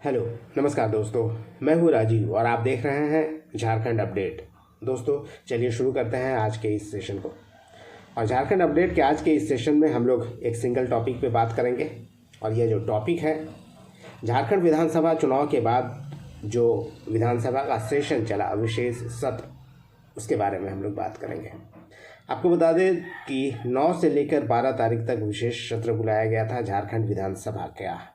Hello, नमस्कार दोस्तों। मैं हूँ राजीव और आप देख रहे हैं झारखंड अपडेट। दोस्तों चलिए शुरू करते हैं आज के इस सेशन को। और झारखंड अपडेट के आज के इस सेशन में हम लोग एक सिंगल टॉपिक पे बात करेंगे। और ये जो टॉपिक है, झारखंड विधानसभा चुनाव के बाद जो विधानसभा का सेशन चला, विशेष सत्र, उसके बारे में हम लोग बात करेंगे। आपको बता दें कि 9 से लेकर 12 तारीख तक विशेष सत्र बुलाया गया था झारखंड विधानसभा का।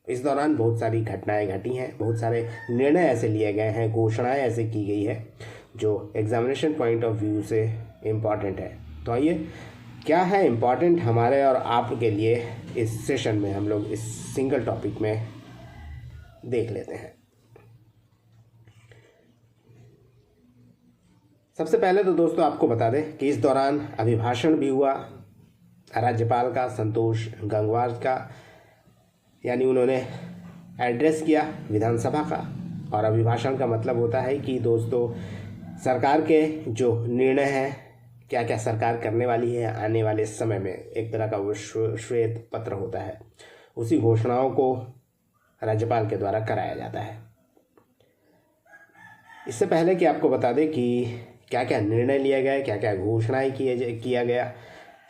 इस दौरान बहुत सारी घटनाएं घटी हैं, बहुत सारे निर्णय ऐसे लिए गए हैं, घोषणाएं ऐसे की गई है जो एग्जामिनेशन पॉइंट ऑफ व्यू से इम्पॉर्टेंट है। तो आइए, क्या है इम्पॉर्टेंट हमारे और आपके लिए, इस सेशन में हम लोग इस सिंगल टॉपिक में देख लेते हैं। सबसे पहले तो दोस्तों आपको बता दें कि इस दौरान अभिभाषण भी हुआ राज्यपाल का, संतोष गंगवार का, यानी उन्होंने एड्रेस किया विधानसभा का। और अभिभाषण का मतलब होता है कि दोस्तों सरकार के जो निर्णय हैं, क्या क्या सरकार करने वाली है आने वाले समय में, एक तरह का वो श्वेत पत्र होता है, उसी घोषणाओं को राज्यपाल के द्वारा कराया जाता है। इससे पहले कि आपको बता दें कि क्या क्या निर्णय लिए गए, क्या क्या घोषणाएं किया गया।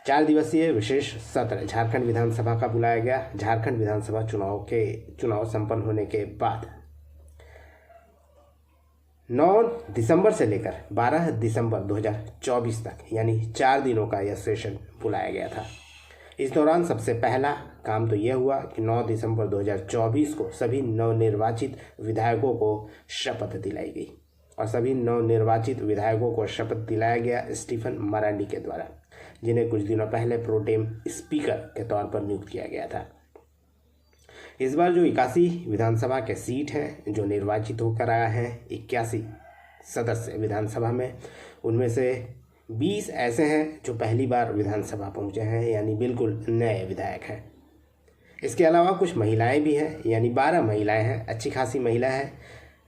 4 दिवसीय विशेष सत्र झारखंड विधानसभा का बुलाया गया। झारखंड विधानसभा चुनाव संपन्न होने के बाद 9 दिसंबर से लेकर 12 दिसंबर 2024 तक, यानी 4 दिनों का यह सेशन बुलाया गया था। इस दौरान सबसे पहला काम तो यह हुआ कि 9 दिसंबर 2024 को सभी नवनिर्वाचित विधायकों को शपथ दिलाई गई। और सभी नवनिर्वाचित विधायकों को शपथ दिलाया गया स्टीफन मरांडी के द्वारा, जिन्हें कुछ दिनों पहले प्रोटेम स्पीकर के तौर पर नियुक्त किया गया था। इस बार जो 81 विधानसभा के सीट हैं जो निर्वाचित होकर आया हैं, 81 सदस्य विधानसभा में, उनमें से 20 ऐसे हैं जो पहली बार विधानसभा पहुंचे हैं, यानी बिल्कुल नए विधायक हैं। इसके अलावा कुछ महिलाएं भी हैं, यानी 12 महिलाएं हैं, अच्छी खासी महिला है।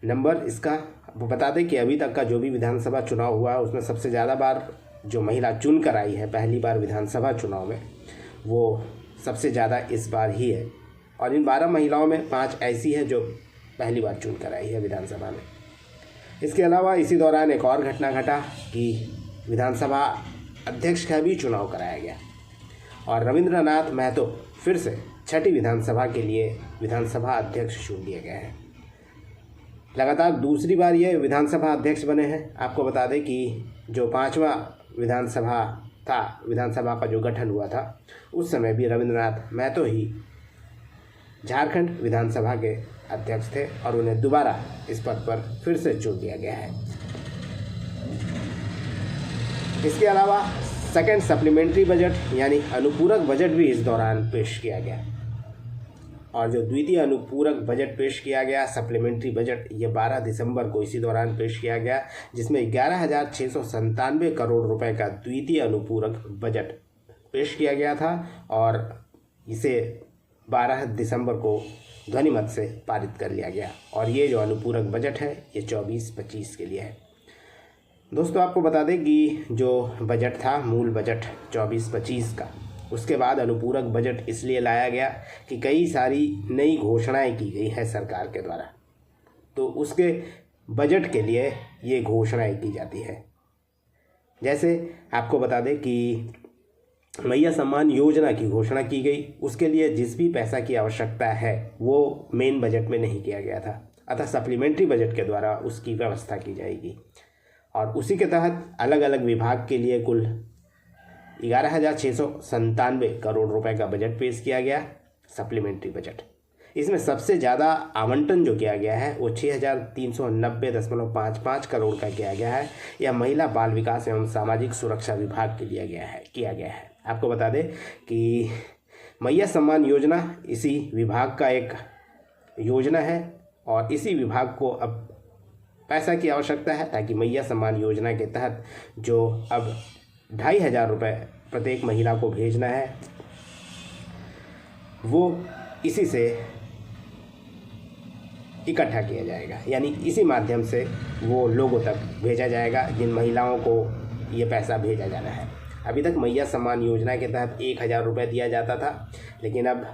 नंबर इसका वो बता दें कि अभी तक का जो भी विधानसभा चुनाव हुआ है उसमें सबसे ज़्यादा बार जो महिला चुन कर आई है पहली बार विधानसभा चुनाव में, वो सबसे ज़्यादा इस बार ही है। और इन 12 महिलाओं में 5 ऐसी हैं जो पहली बार चुन कर आई है विधानसभा में। इसके अलावा इसी दौरान एक और घटना घटा कि विधानसभा अध्यक्ष का भी चुनाव कराया गया और रविंद्रनाथ महतो फिर से 6ठी विधानसभा के लिए विधानसभा अध्यक्ष चुन लिए गए हैं। लगातार दूसरी बार ये विधानसभा अध्यक्ष बने हैं। आपको बता दें कि जो 5वां विधानसभा का जो गठन हुआ था, उस समय भी रविंद्रनाथ महतो ही झारखंड विधानसभा के अध्यक्ष थे और उन्हें दोबारा इस पद पर फिर से चुन लिया गया है। इसके अलावा सेकंड सप्लीमेंट्री बजट यानी अनुपूरक बजट भी इस दौरान पेश किया गया। और जो द्वितीय अनुपूरक बजट पेश किया गया, सप्लीमेंट्री बजट, ये 12 दिसंबर को इसी दौरान पेश किया गया, जिसमें 11,697 करोड़ रुपए का द्वितीय अनुपूरक बजट पेश किया गया था और इसे 12 दिसंबर को ध्वनिमत से पारित कर लिया गया। और ये जो अनुपूरक बजट है ये 24-25 के लिए है। दोस्तों आपको बता दें कि जो बजट था, मूल बजट 24-25 का, उसके बाद अनुपूरक बजट इसलिए लाया गया कि कई सारी नई घोषणाएं की गई है सरकार के द्वारा, तो उसके बजट के लिए ये घोषणाएं की जाती है। जैसे आपको बता दें कि मैया सम्मान योजना की घोषणा की गई, उसके लिए जिस भी पैसा की आवश्यकता है वो मेन बजट में नहीं किया गया था, अतः सप्लीमेंट्री बजट के द्वारा उसकी व्यवस्था की जाएगी। और उसी के तहत अलग अलग विभाग के लिए कुल 11,697 करोड़ रुपए का बजट पेश किया गया, सप्लीमेंट्री बजट। इसमें सबसे ज़्यादा आवंटन जो किया गया है वो 6,390.55 करोड़ का किया गया है। यह महिला बाल विकास एवं सामाजिक सुरक्षा विभाग के लिए किया गया है। आपको बता दें कि मैया सम्मान योजना इसी विभाग का एक योजना है और इसी विभाग को अब पैसा की आवश्यकता है ताकि मैया सम्मान योजना के तहत जो अब 2,500 रुपये प्रत्येक महिला को भेजना है, वो इसी से इकट्ठा किया जाएगा, यानी इसी माध्यम से वो लोगों तक भेजा जाएगा जिन महिलाओं को ये पैसा भेजा जाना है। अभी तक मैया सम्मान योजना के तहत 1,000 रुपये दिया जाता था, लेकिन अब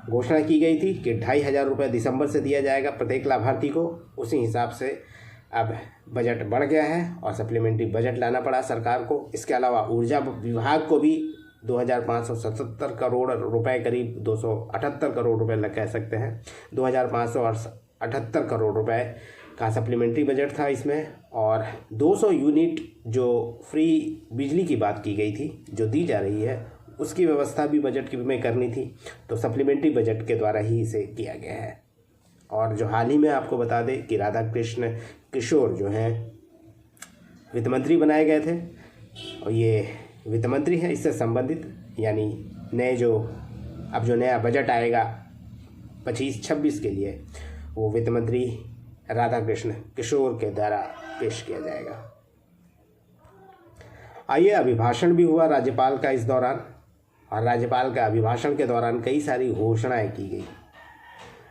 घोषणा की गई थी कि 2,500 रुपये दिसंबर से दिया जाएगा प्रत्येक लाभार्थी को। उसी हिसाब से अब बजट बढ़ गया है और सप्लीमेंट्री बजट लाना पड़ा सरकार को। इसके अलावा ऊर्जा विभाग को भी 2,577 करोड़ रुपए, करीब 278 करोड़ रुपए लग कह सकते हैं, 2,578 करोड़ रुपए का सप्लीमेंट्री बजट था इसमें। और 200 यूनिट जो फ्री बिजली की बात की गई थी जो दी जा रही है, उसकी व्यवस्था भी बजट में करनी थी, तो सप्लीमेंट्री बजट के द्वारा ही इसे किया गया है। और जो हाल ही में आपको बता दें कि राधाकृष्ण किशोर जो हैं वित्त मंत्री बनाए गए थे, और ये वित्त मंत्री हैं इससे संबंधित, यानी जो नया बजट आएगा 25-26 के लिए, वो वित्त मंत्री राधाकृष्ण किशोर के द्वारा पेश किया जाएगा। आइए, अभिभाषण भी हुआ राज्यपाल का इस दौरान, और राज्यपाल का अभिभाषण के दौरान कई सारी घोषणाएं की गई।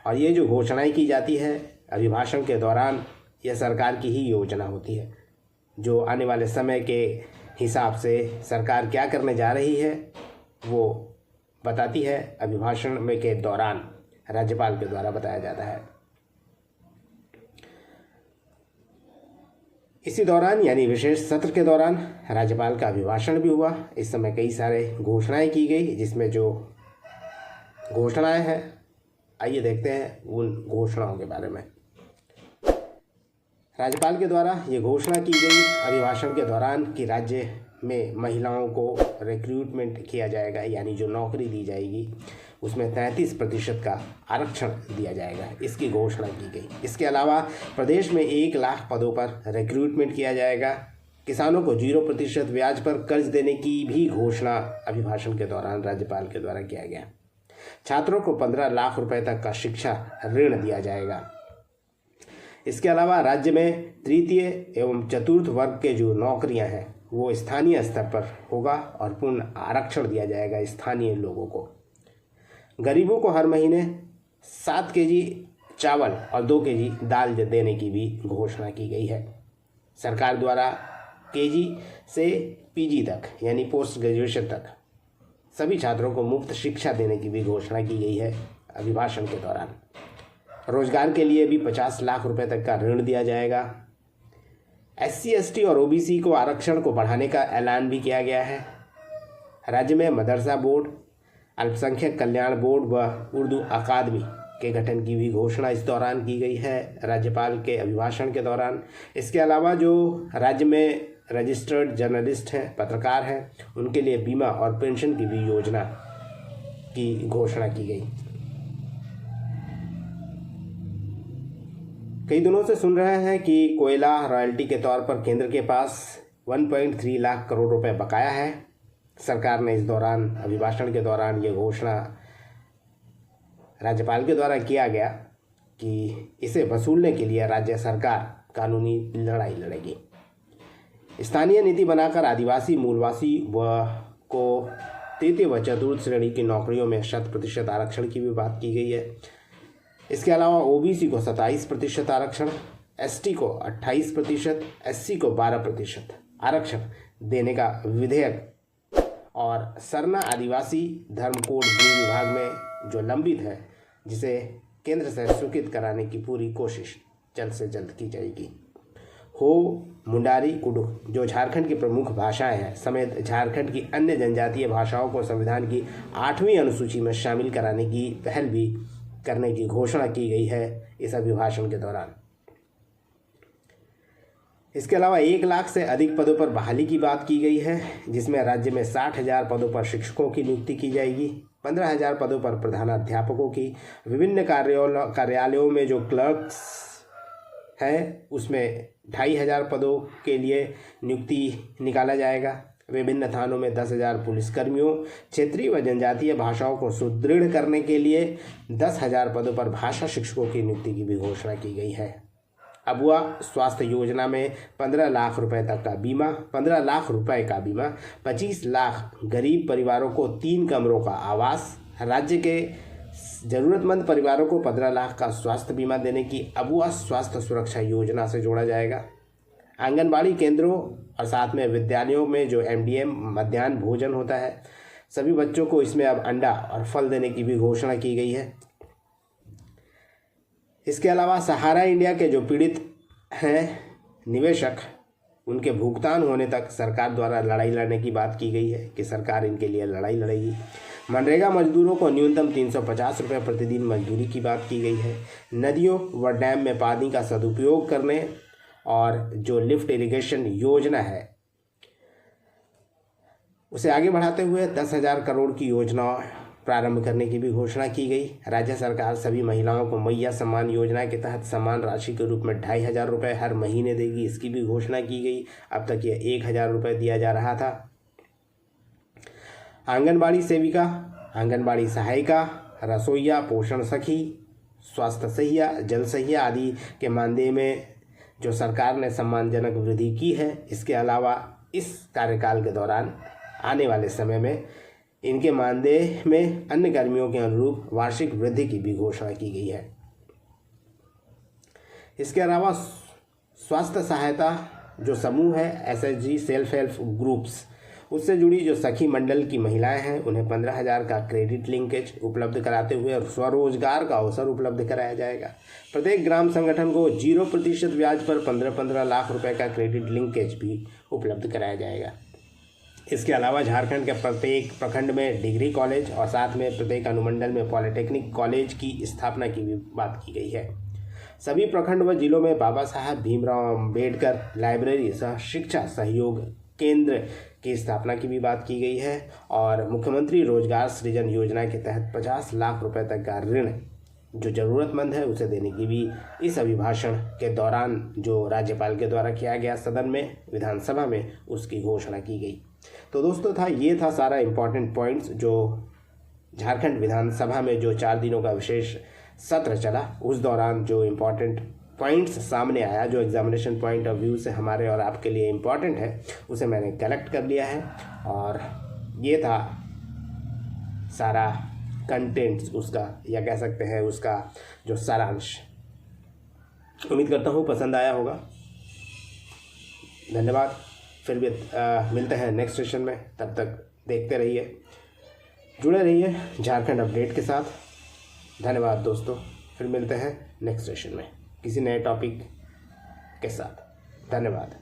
और ये जो घोषणाएं की जाती है अभिभाषण के दौरान, यह सरकार की ही योजना होती है, जो आने वाले समय के हिसाब से सरकार क्या करने जा रही है वो बताती है। अभिभाषण में के दौरान राज्यपाल के द्वारा बताया जाता है। इसी दौरान यानी विशेष सत्र के दौरान राज्यपाल का अभिभाषण भी हुआ। इस समय कई सारे घोषणाएं की गई, जिसमें जो घोषणाएं हैं आइए देखते हैं उन घोषणाओं के बारे में। राज्यपाल के द्वारा ये घोषणा की गई अभिभाषण के दौरान कि राज्य में महिलाओं को रिक्रूटमेंट किया जाएगा, यानी जो नौकरी दी जाएगी उसमें 33% का आरक्षण दिया जाएगा, इसकी घोषणा की गई। इसके अलावा प्रदेश में 1 लाख पदों पर रिक्रूटमेंट किया जाएगा। किसानों को 0% ब्याज पर कर्ज देने की भी घोषणा अभिभाषण के दौरान राज्यपाल के द्वारा किया गया। छात्रों को 15 लाख रुपए तक का शिक्षा ऋण दिया जाएगा। इसके अलावा राज्य में तृतीय एवं चतुर्थ वर्ग के जो नौकरियां हैं वो स्थानीय स्तर पर होगा और पूर्ण आरक्षण दिया जाएगा स्थानीय लोगों को। गरीबों को हर महीने 7 केजी चावल और 2 केजी दाल देने की भी घोषणा की गई है। सरकार द्वारा केजी से पीजी तक यानी पोस्ट ग्रेजुएशन तक सभी छात्रों को मुफ्त शिक्षा देने की भी घोषणा की गई है अभिभाषण के दौरान। रोजगार के लिए भी 50 लाख रुपए तक का ऋण दिया जाएगा। SC, ST और OBC को आरक्षण को बढ़ाने का ऐलान भी किया गया है। राज्य में मदरसा बोर्ड, अल्पसंख्यक कल्याण बोर्ड व उर्दू अकादमी के गठन की भी घोषणा इस दौरान की गई है राज्यपाल के अभिभाषण के दौरान। इसके अलावा जो राज्य में रजिस्टर्ड जर्नलिस्ट हैं, पत्रकार हैं, उनके लिए बीमा और पेंशन की भी योजना की घोषणा की गई। कई दिनों से सुन रहे हैं कि कोयला रॉयल्टी के तौर पर केंद्र के पास 1.3 लाख करोड़ रुपए बकाया है। सरकार ने इस दौरान अभिभाषण के दौरान ये घोषणा राज्यपाल के द्वारा किया गया कि इसे वसूलने के लिए राज्य सरकार कानूनी लड़ाई लड़ेगी। स्थानीय नीति बनाकर आदिवासी, मूलवासी व को तृतीय व चतुर्थ श्रेणी की नौकरियों में 100% आरक्षण की भी बात की गई है। इसके अलावा OBC को 27% आरक्षण, ST को 28%, SC को 12% आरक्षण देने का विधेयक और सरना आदिवासी धर्म कोड गृह विभाग में जो लंबित है, जिसे केंद्र से स्वीकृत कराने की पूरी कोशिश जल्द से जल्द की जाएगी। हो, मुंडारी, कुडुख जो झारखंड की प्रमुख भाषाएं हैं समेत झारखंड की अन्य जनजातीय भाषाओं को संविधान की 8वीं अनुसूची में शामिल कराने की पहल भी करने की घोषणा की गई है इस अभिभाषण के दौरान। इसके अलावा 1 लाख से अधिक पदों पर बहाली की बात की गई है, जिसमें राज्य में 60,000 पदों पर शिक्षकों की नियुक्ति की जाएगी, 15,000 पदों पर प्रधानाध्यापकों की, विभिन्न कार्यालयों में जो क्लर्क्स हैं उसमें 2,500 पदों के लिए नियुक्ति निकाला जाएगा। विभिन्न थानों में 10,000 पुलिसकर्मियों, क्षेत्रीय व जनजातीय भाषाओं को सुदृढ़ करने के लिए 10,000 पदों पर भाषा शिक्षकों की नियुक्ति की भी घोषणा की गई है। अबुआ स्वास्थ्य योजना में 15 लाख रुपए तक का बीमा, 15 लाख रुपए का बीमा, 25 लाख गरीब परिवारों को 3 कमरों का आवास, राज्य के जरूरतमंद परिवारों को 15 लाख का स्वास्थ्य बीमा देने की अबुआ स्वास्थ्य सुरक्षा योजना से जोड़ा जाएगा। आंगनबाड़ी केंद्रों और साथ में विद्यालयों में जो MDM मध्याह्न भोजन होता है, सभी बच्चों को इसमें अब अंडा और फल देने की भी घोषणा की गई है। इसके अलावा सहारा इंडिया के जो पीड़ित हैं निवेशक, उनके भुगतान होने तक सरकार द्वारा लड़ाई लड़ने की बात की गई है कि सरकार इनके लिए लड़ाई लड़ेगी। मनरेगा मजदूरों को न्यूनतम 350 रुपये प्रतिदिन मजदूरी की बात की गई है। नदियों व डैम में पानी का सदुपयोग करने और जो लिफ्ट इरिगेशन योजना है उसे आगे बढ़ाते हुए 10,000 करोड़ की योजना प्रारंभ करने की भी घोषणा की गई। राज्य सरकार सभी महिलाओं को मैया सम्मान योजना के तहत सम्मान राशि के रूप में 2,500 रुपये हर महीने देगी, इसकी भी घोषणा की गई। अब तक ये 1,000 रुपये दिया जा रहा था। आंगनबाड़ी सेविका, आंगनबाड़ी सहायिका, रसोइया, पोषण सखी, स्वास्थ्य सहिया, जल सहिया आदि के मानदेय में जो सरकार ने सम्मानजनक वृद्धि की है। इसके अलावा इस कार्यकाल के दौरान आने वाले समय में इनके मानदेय में अन्य कर्मियों के अनुरूप वार्षिक वृद्धि की भी घोषणा की गई है। इसके अलावा स्वास्थ्य सहायता जो समूह है SHG सेल्फ हेल्प ग्रुप्स, उससे जुड़ी जो सखी मंडल की महिलाएं हैं उन्हें 15,000 का क्रेडिट लिंकेज उपलब्ध कराते हुए स्वरोजगार का अवसर उपलब्ध कराया जाएगा। प्रत्येक ग्राम संगठन को 0% ब्याज पर 15-15 लाख रुपए का क्रेडिट लिंकेज भी उपलब्ध कराया जाएगा। इसके अलावा झारखंड के प्रत्येक प्रखंड में डिग्री कॉलेज और साथ में प्रत्येक अनुमंडल में पॉलिटेक्निक कॉलेज की स्थापना की भी बात की गई है। सभी प्रखंड व जिलों में बाबा साहब भीमराव अम्बेडकर लाइब्रेरी सह शिक्षा सहयोग केंद्र की स्थापना की भी बात की गई है। और मुख्यमंत्री रोजगार सृजन योजना के तहत 50 लाख रुपए तक का ऋण जो ज़रूरतमंद है उसे देने की भी इस अभिभाषण के दौरान जो राज्यपाल के द्वारा किया गया सदन में, विधानसभा में, उसकी घोषणा की गई। तो दोस्तों ये था सारा इम्पॉर्टेंट पॉइंट्स जो झारखंड विधानसभा में जो 4 दिनों का विशेष सत्र चला, उस दौरान जो इम्पॉर्टेंट पॉइंट्स सामने आया, जो एग्जामिनेशन पॉइंट ऑफ व्यू से हमारे और आपके लिए इम्पॉर्टेंट है, उसे मैंने कलेक्ट कर लिया है। और ये था सारा कंटेंट्स उसका, या कह सकते हैं उसका जो सारांश। उम्मीद करता हूँ पसंद आया होगा। धन्यवाद। फिर भी मिलते हैं नेक्स्ट सेशन में। तब तक देखते रहिए, जुड़े रहिए झारखंड अपडेट के साथ। धन्यवाद दोस्तों। फिर मिलते हैं नेक्स्ट सेशन में किसी नए टॉपिक के साथ। धन्यवाद।